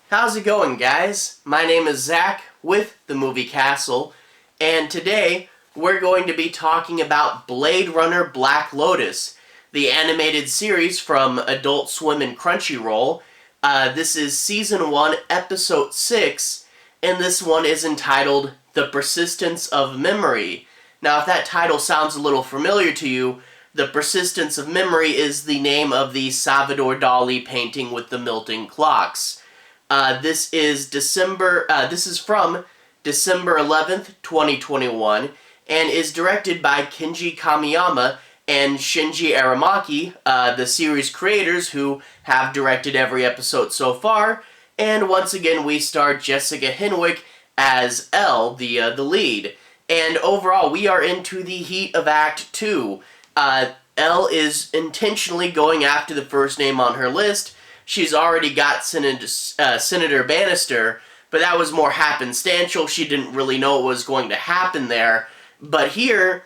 How's it going, guys? My name is Zach with the Movie Castle, and today we're going to be talking about Blade Runner Black Lotus, the animated series from Adult Swim and Crunchyroll. This is Season 1, Episode 6, and this one is entitled The Persistence of Memory. Now, if that title sounds a little familiar to you, The Persistence of Memory is the name of the Salvador Dali painting with the melting clocks. This is from December 11th, 2021, and is directed by Kenji Kamiyama and Shinji Aramaki, the series creators who have directed every episode so far. And once again, we star Jessica Henwick as Elle, the lead. And overall, we are into the heat of Act 2. Elle is intentionally going after the first name on her list. She's already got Senator Bannister, but that was more happenstantial. She didn't really know what was going to happen there. But here,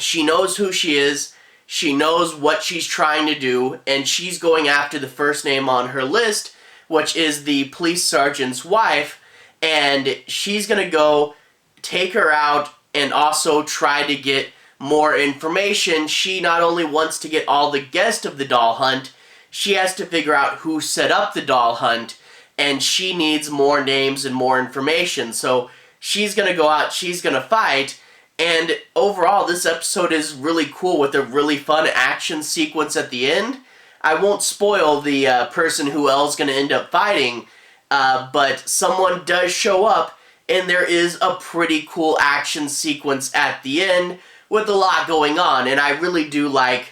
she knows who she is, she knows what she's trying to do, and she's going after the first name on her list, which is the police sergeant's wife, and she's going to go take her out and also try to get more information. She not only wants to get all the guests of the doll hunt, she has to figure out who set up the doll hunt, and she needs more names and more information. So she's going to go out, she's going to fight, and overall this episode is really cool with a really fun action sequence at the end. I won't spoil the person who Elle's going to end up fighting, but someone does show up, and there is a pretty cool action sequence at the end with a lot going on, and I really do like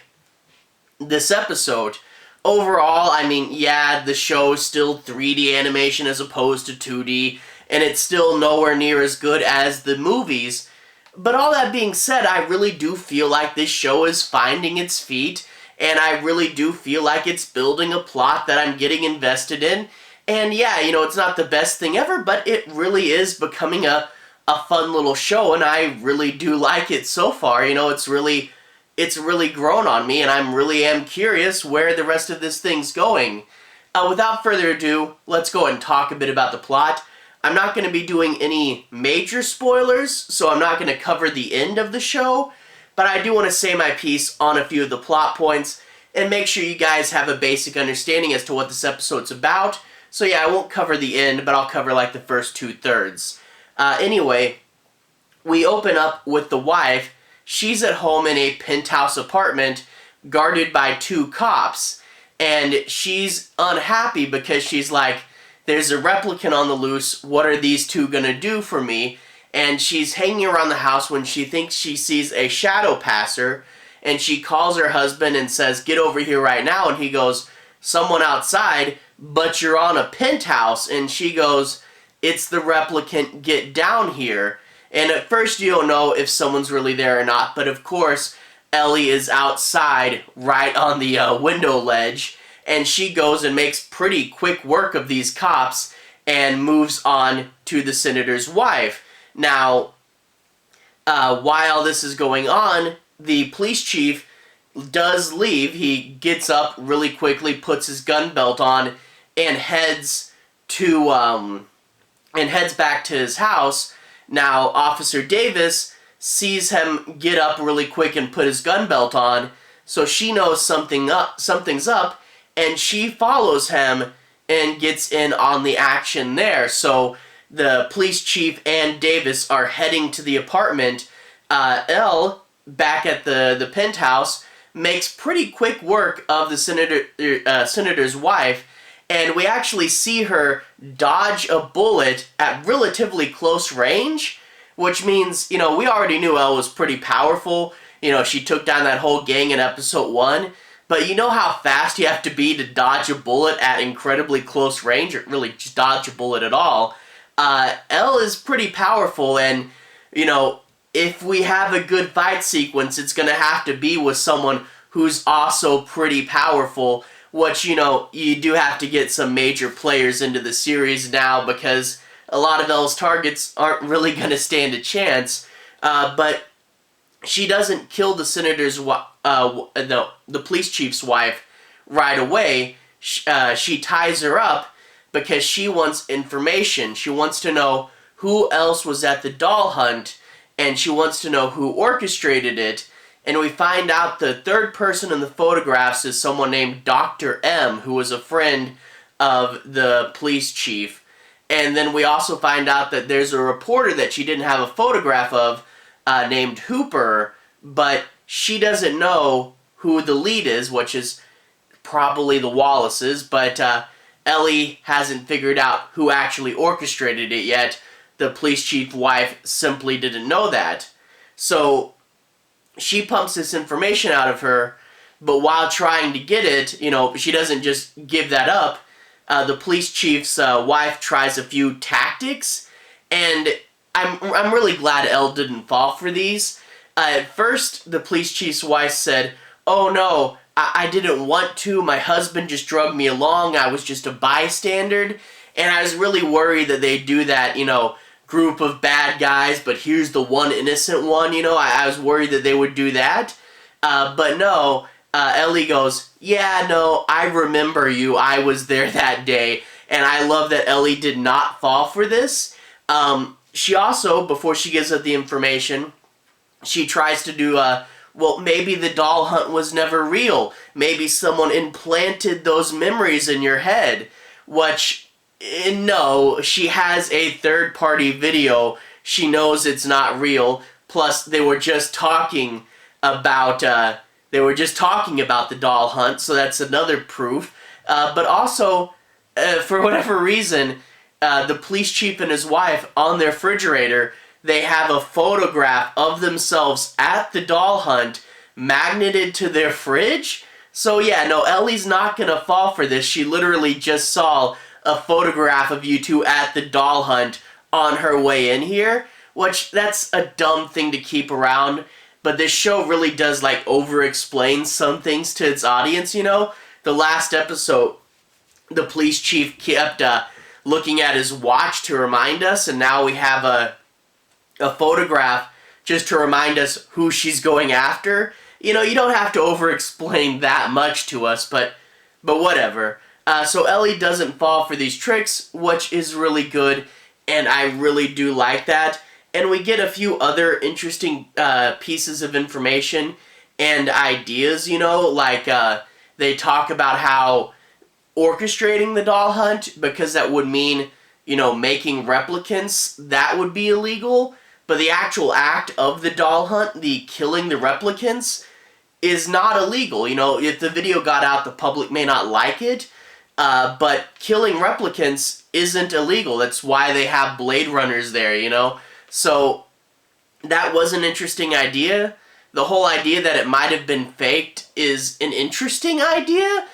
this episode. Overall, I mean, yeah, the show is still 3D animation as opposed to 2D, and it's still nowhere near as good as the movies. But all that being said, I really do feel like this show is finding its feet, and I really do feel like it's building a plot that I'm getting invested in. And yeah, you know, it's not the best thing ever, but it really is becoming a fun little show, and I really do like it so far. You know, it's really grown on me, and I really am curious where the rest of this thing's going. Without further ado, let's go ahead and talk a bit about the plot. I'm not going to be doing any major spoilers, so I'm not going to cover the end of the show, but I do want to say my piece on a few of the plot points, and make sure you guys have a basic understanding as to what this episode's about. So yeah, I won't cover the end, but I'll cover like the first 2/3. Anyway, we open up with the wife. She's at home in a penthouse apartment guarded by 2 cops, and she's unhappy because she's like, there's a replicant on the loose, what are these 2 gonna do for me? And she's hanging around the house when she thinks she sees a shadow passer, and she calls her husband and says, get over here right now, and he goes, someone outside, but you're on a penthouse, and she goes, it's the replicant, get down here. And at first you don't know if someone's really there or not, but of course Ellie is outside right on the window ledge, and she goes and makes pretty quick work of these cops and moves on to the senator's wife. Now, while this is going on, the police chief does leave. He gets up really quickly, puts his gun belt on, and heads back to his house. Now, Officer Davis sees him get up really quick and put his gun belt on, so she knows something's up, and she follows him and gets in on the action there. So the police chief and Davis are heading to the apartment. Elle, back at the penthouse, makes pretty quick work of the senator's wife, and we actually see her dodge a bullet at relatively close range, which means, you know, we already knew Elle was pretty powerful. You know, she took down that whole gang in episode 1, but you know how fast you have to be to dodge a bullet at incredibly close range, or really just dodge a bullet at all. Elle is pretty powerful, and, you know, if we have a good fight sequence, it's going to have to be with someone who's also pretty powerful, which, you know, you do have to get some major players into the series now, because a lot of Elle's targets aren't really going to stand a chance. But she doesn't kill the senator's the police chief's wife right away. She ties her up, because she wants information. She wants to know who else was at the doll hunt, and she wants to know who orchestrated it. And we find out the third person in the photographs is someone named Dr. M, who was a friend of the police chief. And then we also find out that there's a reporter that she didn't have a photograph of named Hooper, but she doesn't know who the lead is, which is probably the Wallaces, but Ellie hasn't figured out who actually orchestrated it yet. The police chief's wife simply didn't know that. So she pumps this information out of her, but while trying to get it, she doesn't just give that up. The police chief's wife tries a few tactics, and I'm really glad Elle didn't fall for these. At first, the police chief's wife said, "Oh no, I didn't want to. My husband just drugged me along. I was just a bystander." And I was really worried that they'd do that, group of bad guys, but here's the one innocent one, I was worried that they would do that. But no, Ellie goes, "Yeah, no, I remember you. I was there that day." And I love that Ellie did not fall for this. She also, before she gives up the information, she tries to do well, maybe the doll hunt was never real. Maybe someone implanted those memories in your head. Which, no, she has a third-party video. She knows it's not real. Plus, they were just talking about the doll hunt, so that's another proof. But also, for whatever reason, the police chief and his wife, on their refrigerator, they have a photograph of themselves at the doll hunt magneted to their fridge. So yeah, no, Ellie's not gonna fall for this. She literally just saw a photograph of you two at the doll hunt on her way in here, which that's a dumb thing to keep around. But this show really does over-explain some things to its audience, The last episode, the police chief kept looking at his watch to remind us, and now we have a photograph just to remind us who she's going after. You don't have to over-explain that much to us, but whatever. So Ellie doesn't fall for these tricks, which is really good, and I really do like that. And we get a few other interesting pieces of information and ideas, they talk about how orchestrating the doll hunt, because that would mean, making replicants, that would be illegal. But the actual act of the doll hunt, the killing the replicants, is not illegal. If the video got out, the public may not like it, but killing replicants isn't illegal. That's why they have Blade Runners there, So that was an interesting idea. The whole idea that it might have been faked is an interesting idea.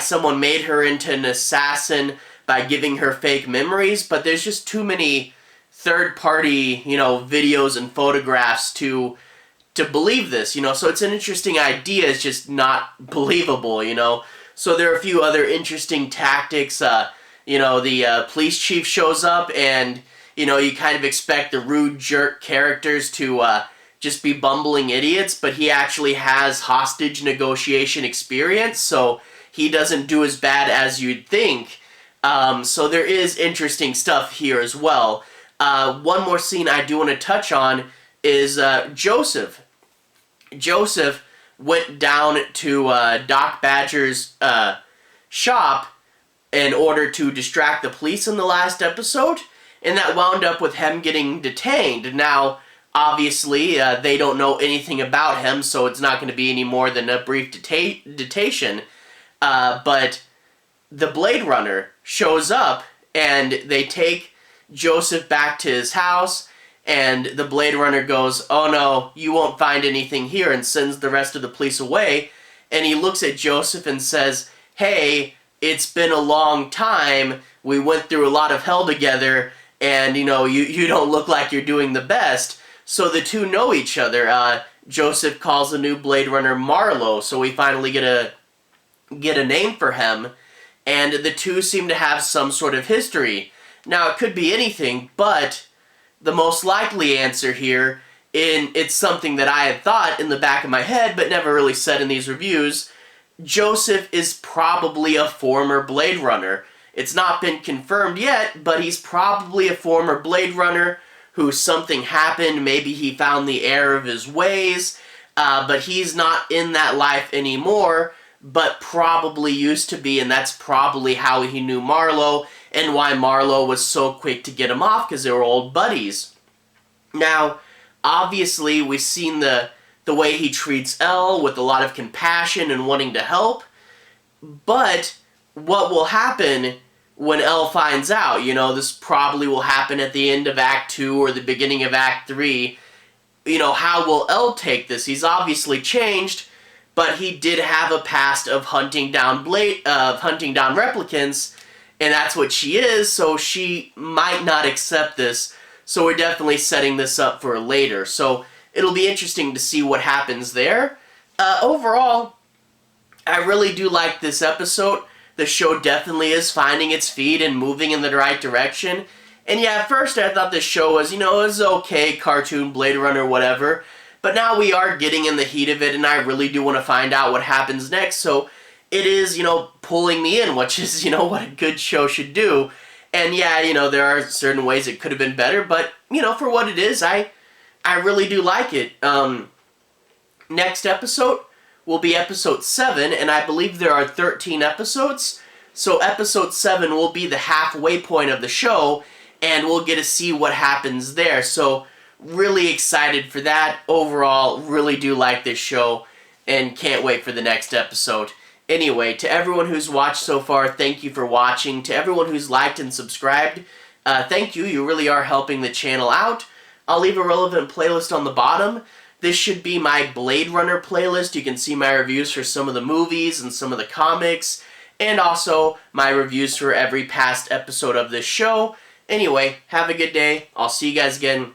Someone made her into an assassin by giving her fake memories, but there's just too many third-party, videos and photographs to believe this, So it's an interesting idea, it's just not believable, So there are a few other interesting tactics. The police chief shows up, and, you kind of expect the rude jerk characters to just be bumbling idiots, but he actually has hostage negotiation experience, so he doesn't do as bad as you'd think. So there is interesting stuff here as well. One more scene I do want to touch on is Joseph. Joseph went down to Doc Badger's shop in order to distract the police in the last episode, and that wound up with him getting detained. Now, obviously, they don't know anything about him, so it's not going to be any more than a brief detention. But the Blade Runner shows up, and they take Joseph back to his house, and the Blade Runner goes, "Oh no, you won't find anything here," and sends the rest of the police away. And he looks at Joseph and says, "Hey, it's been a long time. We went through a lot of hell together, and you don't look like you're doing the best." So the two know each other. Joseph calls the new Blade Runner Marlowe, so we finally get a name for him, and the two seem to have some sort of history. Now, it could be anything, but the most likely answer here, it's something that I had thought in the back of my head, but never really said in these reviews. Joseph is probably a former Blade Runner. It's not been confirmed yet, but he's probably a former Blade Runner who something happened. Maybe he found the error of his ways, but he's not in that life anymore, but probably used to be, and that's probably how he knew Marlowe and why Marlowe was so quick to get him off, because they were old buddies. Now, obviously, we've seen the way he treats Elle with a lot of compassion and wanting to help, but what will happen when Elle finds out? You know, this probably will happen at the end of Act 2 or the beginning of Act 3. You know, how will Elle take this? He's obviously changed, but he did have a past of hunting down replicants, and that's what she is, so she might not accept this. So we're definitely setting this up for later. So it'll be interesting to see what happens there. Overall, I really do like this episode. The show definitely is finding its feet and moving in the right direction. And yeah, at first I thought this show was, you know, it was okay, cartoon, Blade Runner, whatever. But now we are getting in the heat of it, and I really do want to find out what happens next. So it is, you know, pulling me in, which is, you know, what a good show should do. And yeah, you know, there are certain ways it could have been better, but, you know, for what it is, I really do like it. Next episode will be episode 7, and I believe there are 13 episodes. So episode 7 will be the halfway point of the show, and we'll get to see what happens there. So really excited for that. Overall, really do like this show, and can't wait for the next episode. Anyway, to everyone who's watched so far, thank you for watching. To everyone who's liked and subscribed, thank you. You really are helping the channel out. I'll leave a relevant playlist on the bottom. This should be my Blade Runner playlist. You can see my reviews for some of the movies and some of the comics, and also my reviews for every past episode of this show. Anyway, have a good day. I'll see you guys again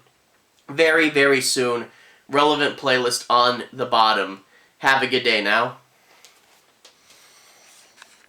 very, very soon. Relevant playlist on the bottom. Have a good day now.